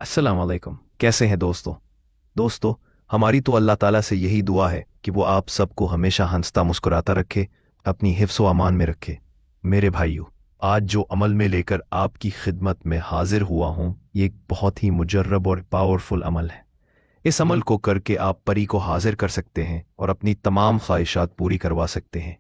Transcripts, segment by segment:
अस्सलाम वालेकुम। कैसे हैं दोस्तों हमारी तो अल्लाह ताला से यही दुआ है कि वो आप सबको हमेशा हंसता मुस्कुराता रखे, अपनी हिफ्स व अमान में रखे। मेरे भाइयों, आज जो अमल में लेकर आपकी खिदमत में हाजिर हुआ हूँ, ये एक बहुत ही मुजर्रब और पावरफुल अमल है। इस अमल को करके आप परी को हाजिर कर सकते हैं और अपनी तमाम ख्वाहिशात पूरी करवा सकते हैं।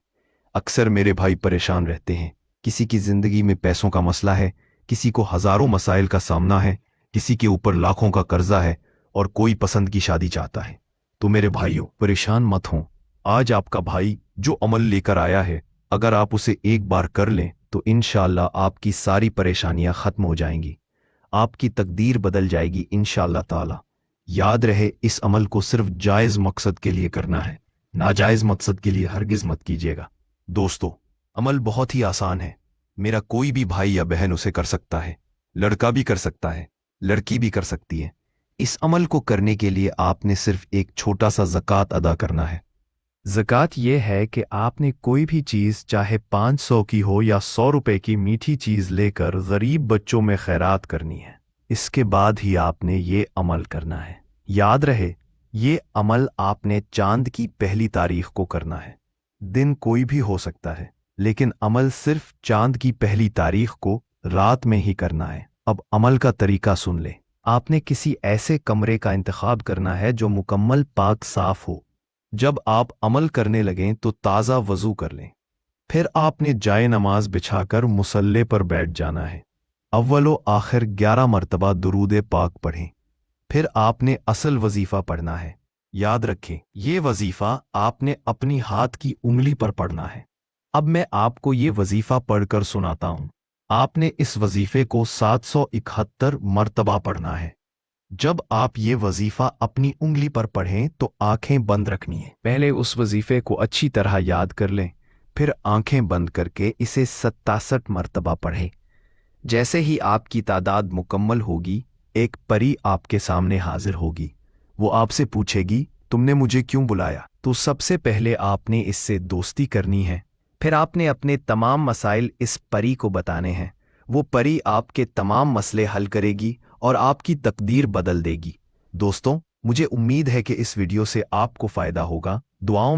अक्सर मेरे भाई परेशान रहते हैं, किसी की जिंदगी में पैसों का मसला है, किसी को हजारों मसाइल का सामना है, किसी के ऊपर लाखों का कर्जा है और कोई पसंद की शादी चाहता है। तो मेरे भाइयों, परेशान मत हों। आज आपका भाई जो अमल लेकर आया है, अगर आप उसे एक बार कर लें तो इंशाअल्लाह आपकी सारी परेशानियां खत्म हो जाएंगी, आपकी तकदीर बदल जाएगी इंशाअल्लाह ताला। याद रहे, इस अमल को सिर्फ जायज मकसद के लिए करना है, नाजायज मकसद के लिए हरगिज मत कीजिएगा। दोस्तों, अमल बहुत ही आसान है। मेरा कोई भी भाई या बहन उसे कर सकता है, लड़का भी कर सकता है, लड़की भी कर सकती है। इस अमल को करने के लिए आपने सिर्फ एक छोटा सा ज़कात अदा करना है। ज़कात ये है कि आपने कोई भी चीज़, चाहे 500 की हो या 100 रुपए की मीठी चीज़, लेकर गरीब बच्चों में खैरात करनी है। इसके बाद ही आपने ये अमल करना है। याद रहे, ये अमल आपने चांद की पहली तारीख को करना है। दिन कोई भी हो सकता है, लेकिन अमल सिर्फ चांद की पहली तारीख को रात में ही करना है। अब अमल का तरीका सुन ले। आपने किसी ऐसे कमरे का इंतखाब करना है जो मुकम्मल पाक साफ हो। जब आप अमल करने लगें तो ताज़ा वज़ू कर लें। फिर आपने जाए नमाज बिछाकर मुसल्ले पर बैठ जाना है। अव्वलो आखिर 11 मरतबा दुरूद पाक पढ़ें। फिर आपने असल वजीफ़ा पढ़ना है। याद रखें, ये वजीफ़ा आपने अपनी हाथ की उंगली पर पढ़ना है। अब मैं आपको ये वजीफ़ा पढ़कर सुनाता हूँ। आपने इस वजीफे को 771 मर्तबा पढ़ना है। जब आप ये वजीफा अपनी उंगली पर पढ़ें तो आंखें बंद रखनी है। पहले उस वजीफे को अच्छी तरह याद कर लें, फिर आंखें बंद करके इसे 67 मर्तबा पढ़ें। जैसे ही आपकी तादाद मुकम्मल होगी, एक परी आपके सामने हाजिर होगी। वो आपसे पूछेगी, तुमने मुझे क्यों बुलाया? तो सबसे पहले आपने इससे दोस्ती करनी है। फिर आपने अपने तमाम मसाइल इस परी को बताने हैं। वो परी आपके तमाम मसले हल करेगी और आपकी तकदीर बदल देगी। दोस्तों, मुझे उम्मीद है कि इस वीडियो से आपको फ़ायदा होगा। दुआओं